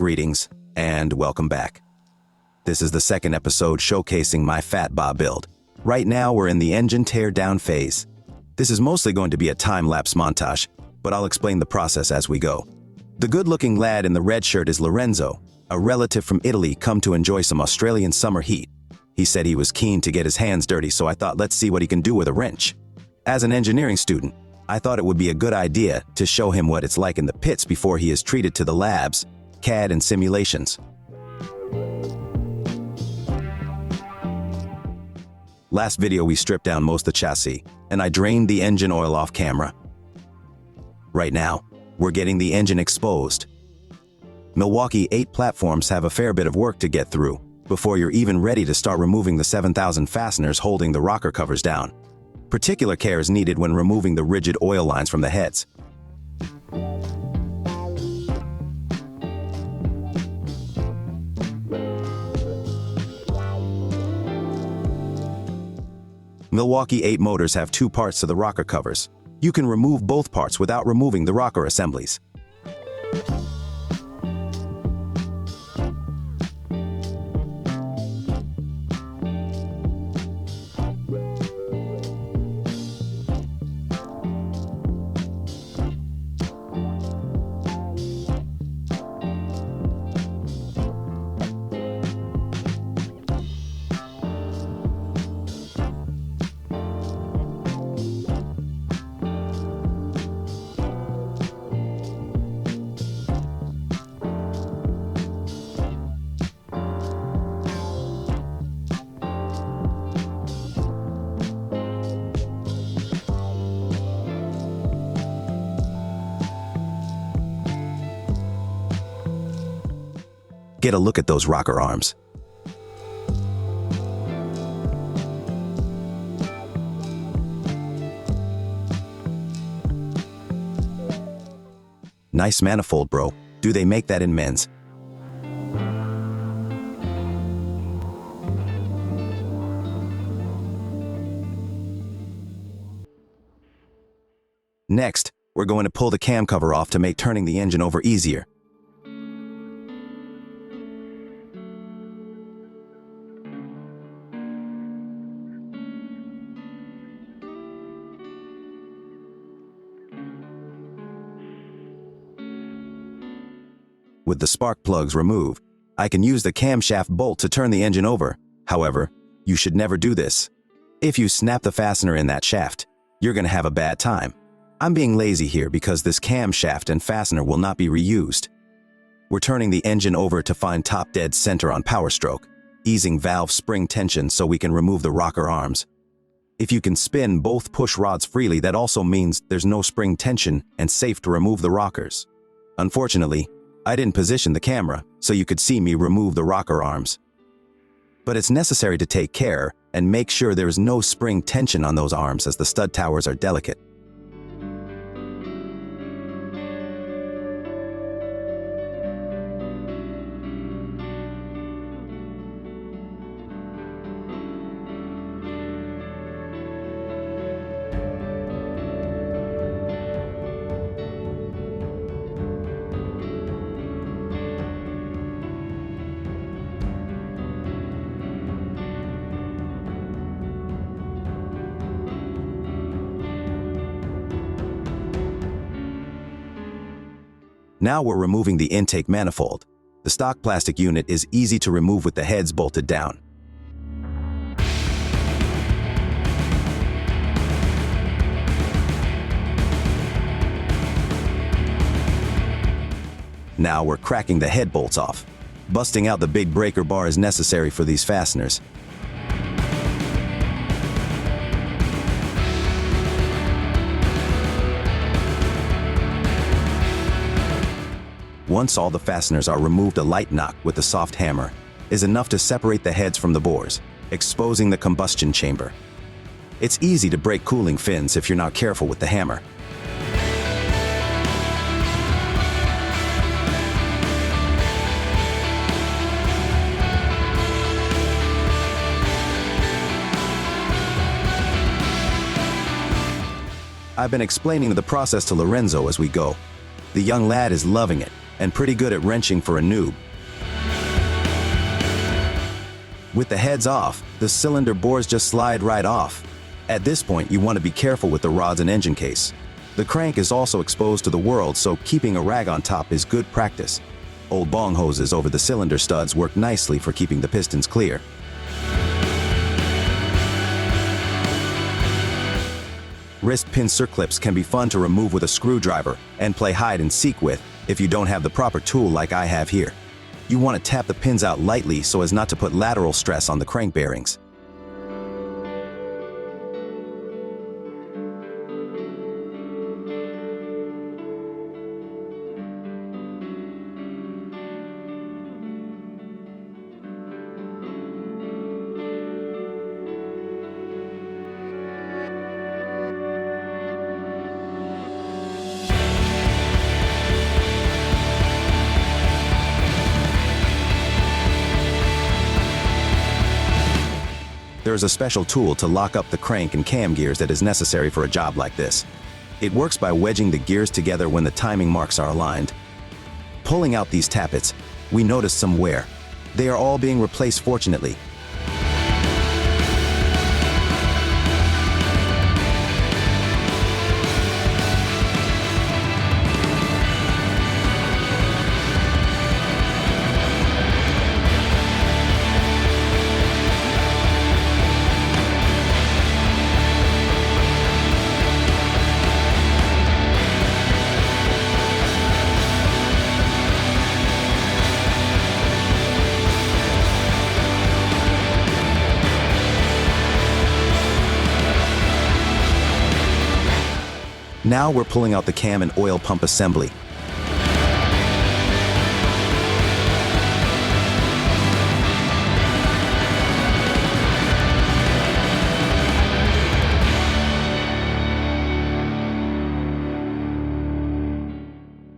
Greetings, and welcome back. This is the second episode showcasing my Fatbob build. Right now, we're in the engine tear-down phase. This is mostly going to be a time-lapse montage, but I'll explain the process as we go. The good-looking lad in the red shirt is Lorenzo, a relative from Italy come to enjoy some Australian summer heat. He said he was keen to get his hands dirty, so I thought let's see what he can do with a wrench. As an engineering student, I thought it would be a good idea to show him what it's like in the pits before he is treated to the labs, CAD and simulations. Last video we stripped down most of the chassis, and I drained the engine oil off camera. Right now, we're getting the engine exposed. Milwaukee 8 platforms have a fair bit of work to get through before you're even ready to start removing the 7,000 fasteners holding the rocker covers down. Particular care is needed when removing the rigid oil lines from the heads. Milwaukee 8 motors have 2 parts to the rocker covers. You can remove both parts without removing the rocker assemblies. Get a look at those rocker arms. Nice manifold, bro. Do they make that in men's? Next, we're going to pull the cam cover off to make turning the engine over easier. With the spark plugs removed, I can use the camshaft bolt to turn the engine over. However, you should never do this. If you snap the fastener in that shaft, you're going to have a bad time. I'm being lazy here because this camshaft and fastener will not be reused. We're turning the engine over to find top dead center on power stroke, easing valve spring tension so we can remove the rocker arms. If you can spin both push rods freely, that also means there's no spring tension and safe to remove the rockers. Unfortunately, I didn't position the camera so you could see me remove the rocker arms. But it's necessary to take care and make sure there is no spring tension on those arms as the stud towers are delicate. Now we're removing the intake manifold. The stock plastic unit is easy to remove with the heads bolted down. Now we're cracking the head bolts off. Busting out the big breaker bar is necessary for these fasteners. Once all the fasteners are removed, a light knock with a soft hammer is enough to separate the heads from the bores, exposing the combustion chamber. It's easy to break cooling fins if you're not careful with the hammer. I've been explaining the process to Lorenzo as we go. The young lad is loving it, and pretty good at wrenching for a noob. With the heads off, the cylinder bores just slide right off. At this point, you want to be careful with the rods and engine case. The crank is also exposed to the world, so keeping a rag on top is good practice. Old bong hoses over the cylinder studs work nicely for keeping the pistons clear. Wrist pin circlips can be fun to remove with a screwdriver and play hide and seek with if you don't have the proper tool like I have here. You want to tap the pins out lightly so as not to put lateral stress on the crank bearings. There is a special tool to lock up the crank and cam gears that is necessary for a job like this. It works by wedging the gears together when the timing marks are aligned. Pulling out these tappets, we notice some wear. They are all being replaced fortunately. Now we're pulling out the cam and oil pump assembly.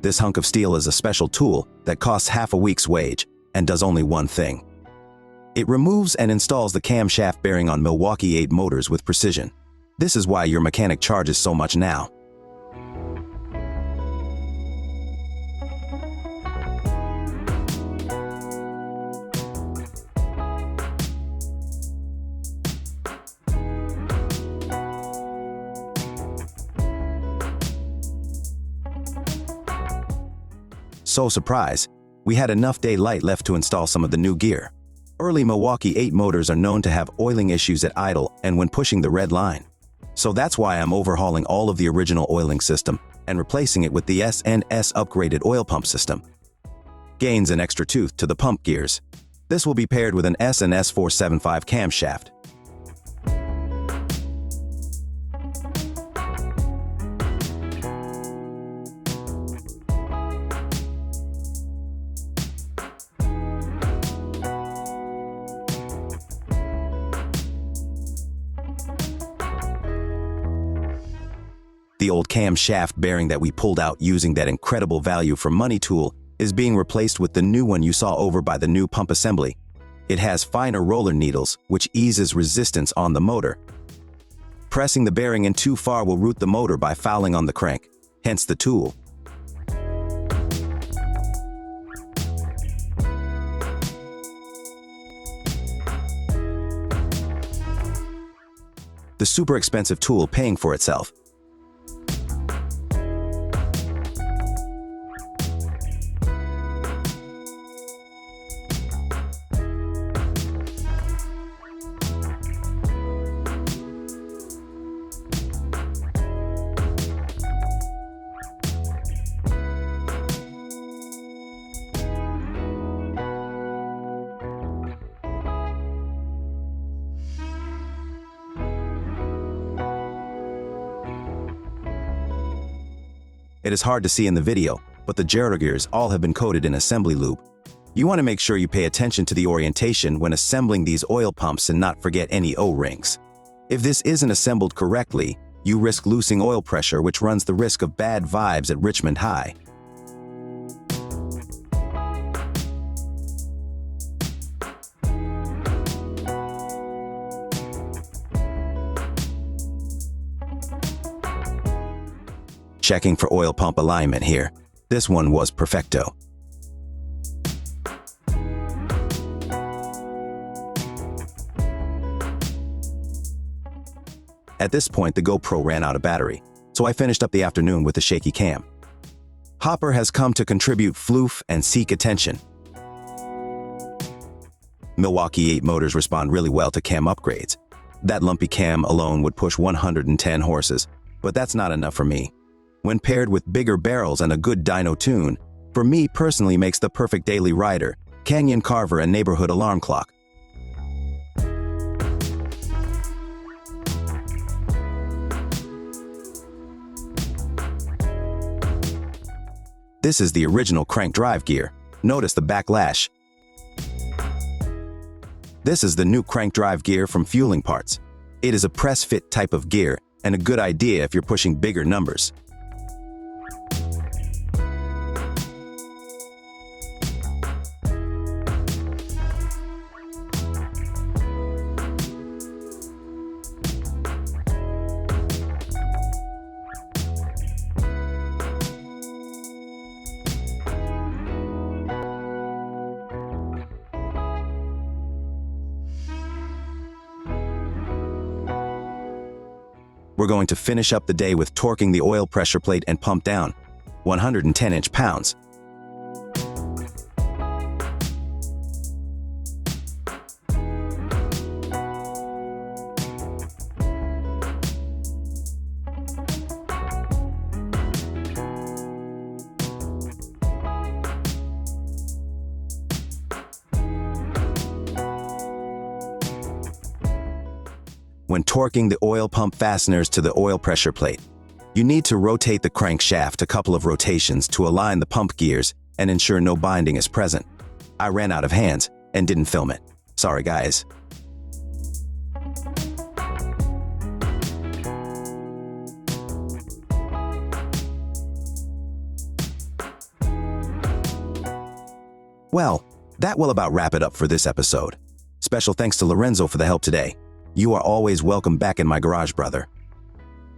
This hunk of steel is a special tool that costs half a week's wage and does only one thing. It removes and installs the camshaft bearing on Milwaukee 8 motors with precision. This is why your mechanic charges so much now. So surprise, we had enough daylight left to install some of the new gear. Early Milwaukee 8 motors are known to have oiling issues at idle and when pushing the red line. So that's why I'm overhauling all of the original oiling system and replacing it with the S&S upgraded oil pump system. Gains an extra tooth to the pump gears. This will be paired with an S&S 475 camshaft. The old camshaft bearing that we pulled out using that incredible value for money tool is being replaced with the new one you saw over by the new pump assembly. It has finer roller needles, which eases resistance on the motor. Pressing the bearing in too far will root the motor by fouling on the crank, hence the tool. The super expensive tool paying for itself. It is hard to see in the video, but the gyro gears all have been coated in assembly lube. You want to make sure you pay attention to the orientation when assembling these oil pumps and not forget any O-rings. If this isn't assembled correctly, you risk losing oil pressure, which runs the risk of bad vibes at Richmond High. Checking for oil pump alignment here. This one was perfecto. At this point, the GoPro ran out of battery, so I finished up the afternoon with the shaky cam. Hopper has come to contribute floof and seek attention. Milwaukee 8 motors respond really well to cam upgrades. That lumpy cam alone would push 110 horses, but that's not enough for me. When paired with bigger barrels and a good dyno tune, for me personally makes the perfect daily rider, canyon carver and neighborhood alarm clock. This is the original crank drive gear. Notice the backlash. This is the new crank drive gear from Fueling Parts. It is a press-fit type of gear and a good idea if you're pushing bigger numbers. We're going to finish up the day with torquing the oil pressure plate and pump down, 110 inch-pounds. When torquing the oil pump fasteners to the oil pressure plate, you need to rotate the crankshaft a couple of rotations to align the pump gears and ensure no binding is present. I ran out of hands and didn't film it. Sorry, guys. Well, that will about wrap it up for this episode. Special thanks to Lorenzo for the help today. You are always welcome back in my garage, brother.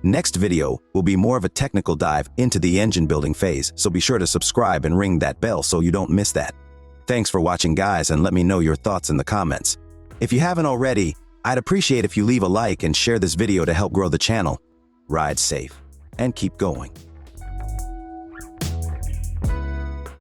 Next video will be more of a technical dive into the engine building phase, so be sure to subscribe and ring that bell so you don't miss that. Thanks for watching, guys, and let me know your thoughts in the comments. If you haven't already, I'd appreciate if you leave a like and share this video to help grow the channel. Ride safe and keep going.